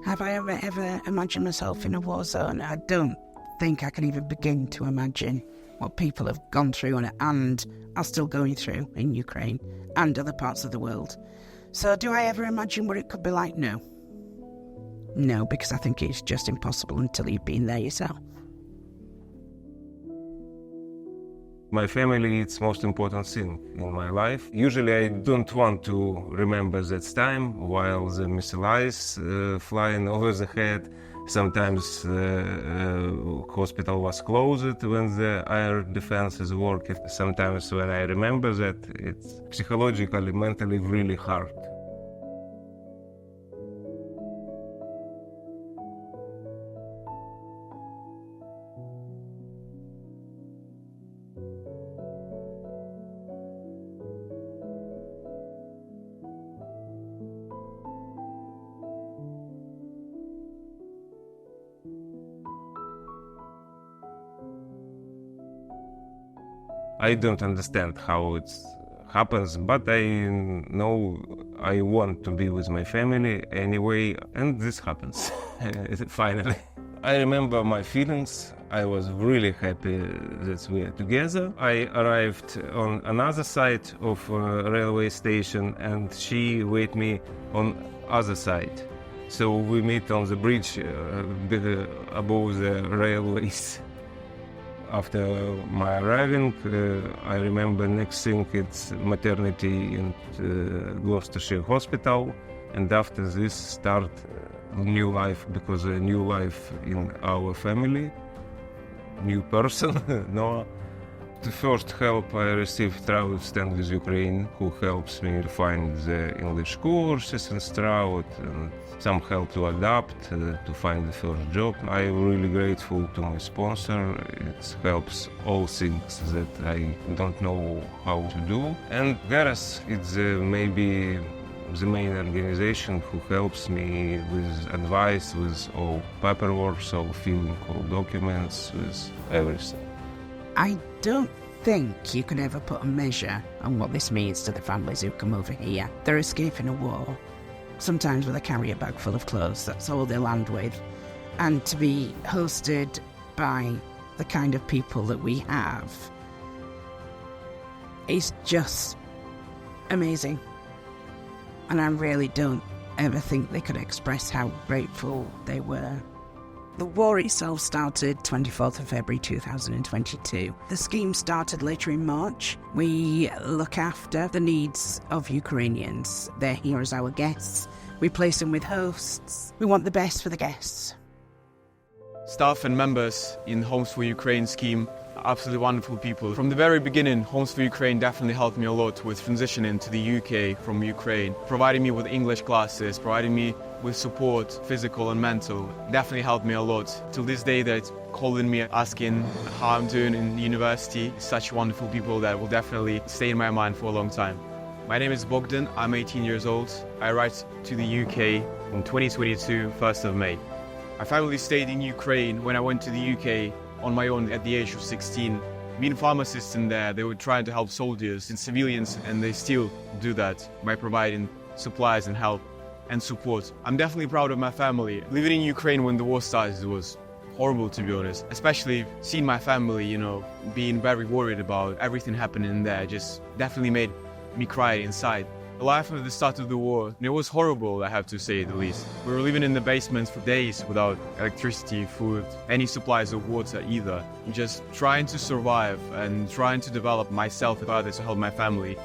Have I ever imagined myself in a war zone? I don't think I can even begin to imagine what people have gone through and are still going through in Ukraine and other parts of the world. So do I ever imagine what it could be like? No. No, because I think it's just impossible until you've been there yourself. My family is most important thing in my life. Usually I don't want to remember that time while the missiles flying over the head. Sometimes hospital was closed when the air defense is working. Sometimes when I remember that, it's psychologically, mentally really hard. I don't understand how it happens, but I know I want to be with my family anyway, and this happens, finally. I remember my feelings. I was really happy that we are together. I arrived on another side of a railway station, and she waited me on other side. So we meet on the bridge above the railways. After my arriving, I remember next thing it's maternity in Gloucestershire hospital, and after this start new life, because a new life in our family, new person, Noah. The first help I received through Stand With Ukraine, who helps me to find the English courses in Stroud, and some help to adapt, to find the first job. I'm really grateful to my sponsor. It helps all things that I don't know how to do. And Garas, it's maybe the main organization who helps me with advice, with all paperwork, so filling all documents, with everything. I don't think you could ever put a measure on what this means to the families who come over here. They're escaping a war, sometimes with a carrier bag full of clothes. That's all they land with. And to be hosted by the kind of people that we have is just amazing. And I really don't ever think they could express how grateful they were. The war itself started 24th of February 2022. The scheme started later in March. We look after the needs of Ukrainians. They're here as our guests. We place them with hosts. We want the best for the guests. Staff and members in Homes for Ukraine scheme are absolutely wonderful people. From the very beginning, Homes for Ukraine definitely helped me a lot with transitioning to the UK from Ukraine, providing me with English classes, providing me with support, physical and mental. Definitely helped me a lot. Till this day, they're calling me, asking how I'm doing in university. Such wonderful people that will definitely stay in my mind for a long time. My name is Bogdan, I'm 18 years old. I arrived to the UK in 2022, 1st of May. My family stayed in Ukraine when I went to the UK on my own at the age of 16. Being pharmacists in there, they were trying to help soldiers and civilians, and they still do that by providing supplies and help and support. I'm definitely proud of my family. Living in Ukraine when the war started was horrible, to be honest. Especially seeing my family, being very worried about everything happening there just definitely made me cry inside. The life at the start of the war, it was horrible, I have to say the least. We were living in the basements for days without electricity, food, any supplies of water either. Just trying to survive and trying to develop myself further to help my family.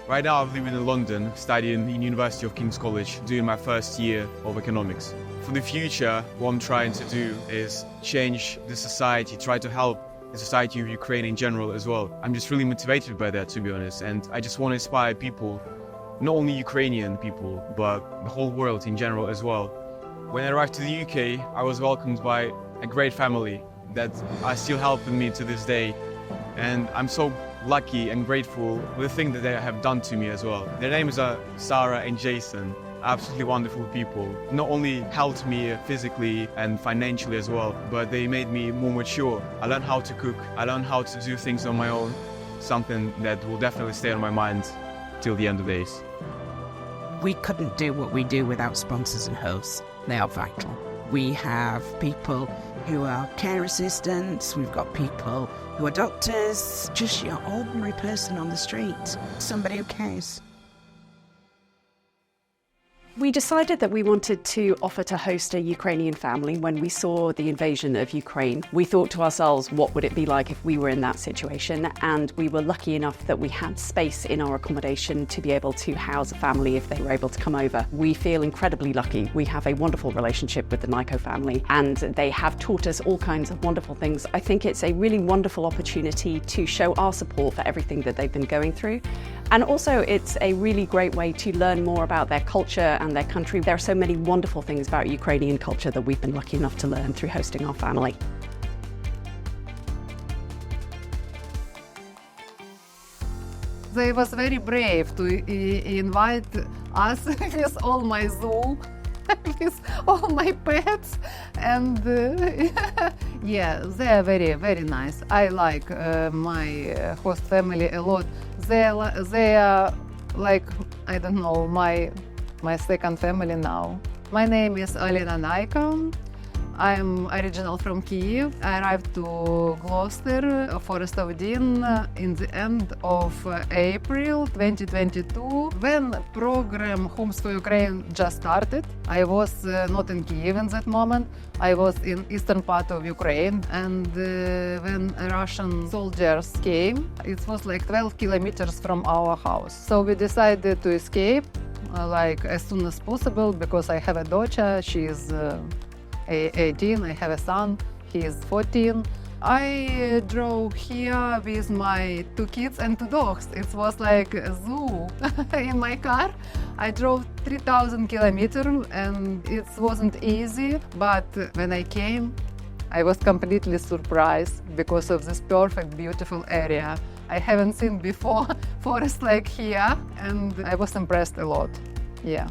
Right now I'm living in London, studying in University of King's College, doing my first year of economics. For the future, what I'm trying to do is change the society, try to help the society of Ukraine in general as well. I'm just really motivated by that, to be honest, and I just want to inspire people, not only Ukrainian people, but the whole world in general as well. When I arrived to the UK, I was welcomed by a great family that are still helping me to this day, and I'm so lucky and grateful for the thing that they have done to me as well. Their names are Sarah and Jason. Absolutely wonderful people. Not only helped me physically and financially as well, but they made me more mature. I learned how to cook. I learned how to do things on my own. Something that will definitely stay on my mind till the end of days. We couldn't do what we do without sponsors and hosts. They are vital. We have people who are care assistants, we've got people who are doctors, just your ordinary person on the street, somebody who cares. We decided that we wanted to offer to host a Ukrainian family when we saw the invasion of Ukraine. We thought to ourselves, what would it be like if we were in that situation? And we were lucky enough that we had space in our accommodation to be able to house a family if they were able to come over. We feel incredibly lucky. We have a wonderful relationship with the Nyko family, and they have taught us all kinds of wonderful things. I think it's a really wonderful opportunity to show our support for everything that they've been going through. And also it's a really great way to learn more about their culture and their country. There are so many wonderful things about Ukrainian culture that we've been lucky enough to learn through hosting our family. They was very brave to invite us with all my zoo, with all my pets, and yeah, they are very, very nice. I like my host family a lot. They are like, I don't know, my second family now. My name is Alina Nyko. I'm original from Kyiv. I arrived to Gloucester, Forest of Dean, in the end of April 2022. When program Homes for Ukraine just started, I was not in Kyiv in that moment. I was in eastern part of Ukraine, and when Russian soldiers came, it was like 12 kilometers from our house. So we decided to escape like as soon as possible, because I have a daughter. She is 18, I have a son, he is 14. I drove here with my 2 kids and 2 dogs. It was like a zoo in my car. I drove 3,000 kilometers and it wasn't easy, but when I came, I was completely surprised because of this perfect, beautiful area. I haven't seen before forest like here, and I was impressed a lot. Yeah.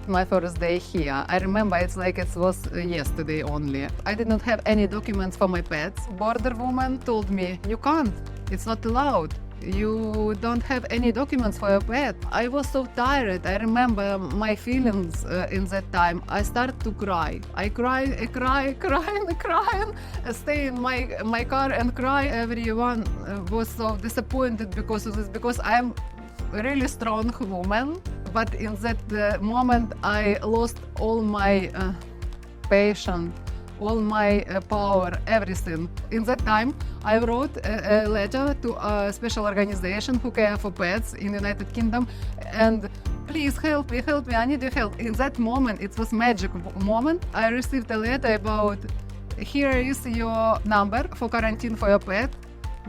My first day here. I remember it's like it was yesterday only. I did not have any documents for my pets. Border woman told me, you can't, it's not allowed. You don't have any documents for your pet. I was so tired. I remember my feelings in that time. I started to cry. I crying, stay in my car and cry. Everyone was so disappointed because of this, because I'm a really strong woman. But in that moment, I lost all my patience, all my power, everything. In that time, I wrote a letter to a special organization who care for pets in the United Kingdom, and please help me, I need your help. In that moment, it was magic moment. I received a letter about, here is your number for quarantine for your pet.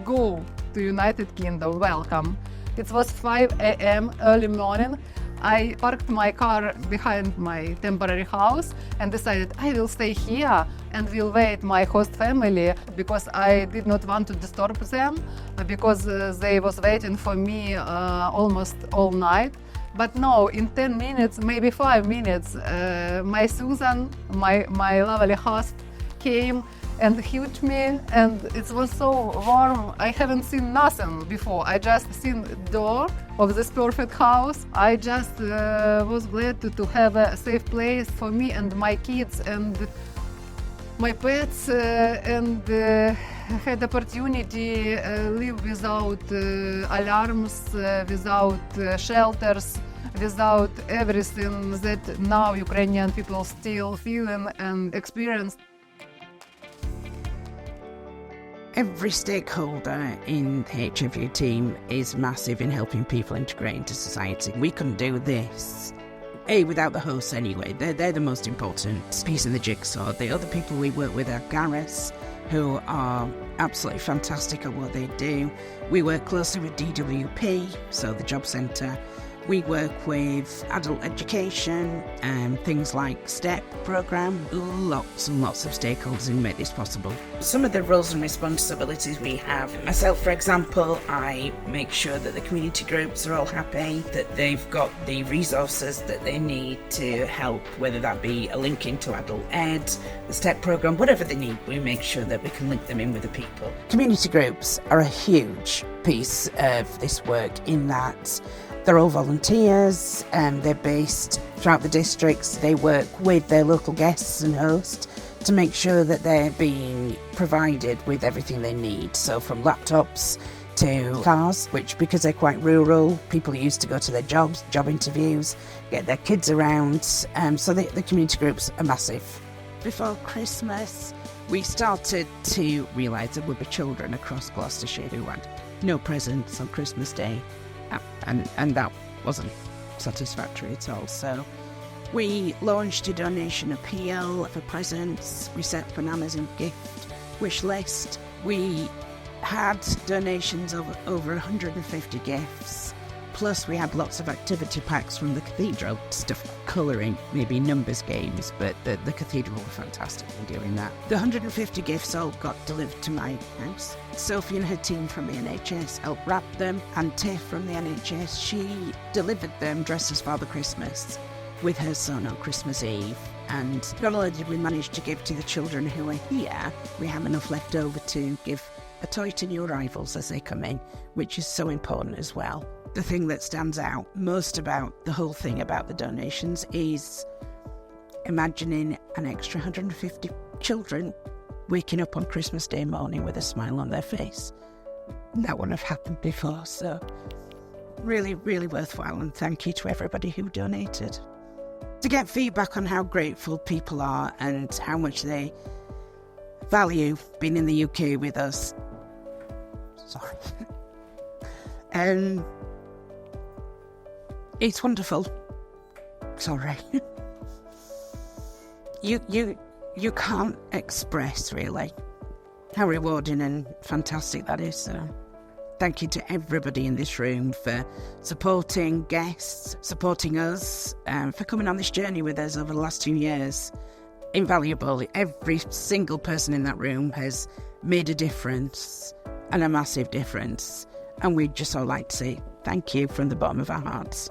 Go to United Kingdom, welcome. It was 5 a.m. early morning. I parked my car behind my temporary house and decided I will stay here and will wait my host family, because I did not want to disturb them, because they was waiting for me almost all night. But no, in 10 minutes, maybe 5 minutes, my Susan, my lovely host, came and hugged me, and it was so warm. I haven't seen nothing before. I just seen the door of this perfect house. I just was glad to have a safe place for me and my kids and my pets, and had opportunity live without alarms, without shelters, without everything that now Ukrainian people still feeling and experience. Every stakeholder in the HFU team is massive in helping people integrate into society. We couldn't do this, without the hosts anyway. They're the most important piece of the jigsaw. The other people we work with are Gareths, who are absolutely fantastic at what they do. We work closely with DWP, so the job centre. We work with adult education and things like STEP programme. Lots and lots of stakeholders who make this possible. Some of the roles and responsibilities we have. Myself, for example, I make sure that the community groups are all happy, that they've got the resources that they need to help, whether that be a link into adult ed, the STEP programme, whatever they need, we make sure that we can link them in with the people. Community groups are a huge piece of this work in that They're all volunteers, they're based throughout the districts. They work with their local guests and hosts to make sure that they're being provided with everything they need. So from laptops to cars, which because they're quite rural, people used to go to their jobs, job interviews, get their kids around. So the community groups are massive. Before Christmas, we started to realise there would be children across Gloucestershire who had no presents on Christmas Day. And that wasn't satisfactory at all. So we launched a donation appeal for presents. We set up an Amazon gift wish list. We had donations of over 150 gifts. Plus we had lots of activity packs from the cathedral, stuff like colouring, maybe numbers games, but the cathedral were fantastic in doing that. The 150 gifts all got delivered to my house. Sophie and her team from the NHS helped wrap them, and Tiff from the NHS, she delivered them dressed as Father Christmas with her son on Christmas Eve. And not only did we manage to give to the children who are here, we have enough left over to give a toy to new arrivals as they come in, which is so important as well. The thing that stands out most about the whole thing about the donations is imagining an extra 150 children waking up on Christmas Day morning with a smile on their face. That wouldn't have happened before, so really, really worthwhile, and thank you to everybody who donated. To get feedback on how grateful people are and how much they value being in the UK with us. Sorry. It's wonderful. Sorry. You can't express really how rewarding and fantastic that is. So thank you to everybody in this room for supporting guests, supporting us, for coming on this journey with us over the last 2 years. Invaluable. Every single person in that room has made a difference, and a massive difference. And we'd just all like to say thank you from the bottom of our hearts.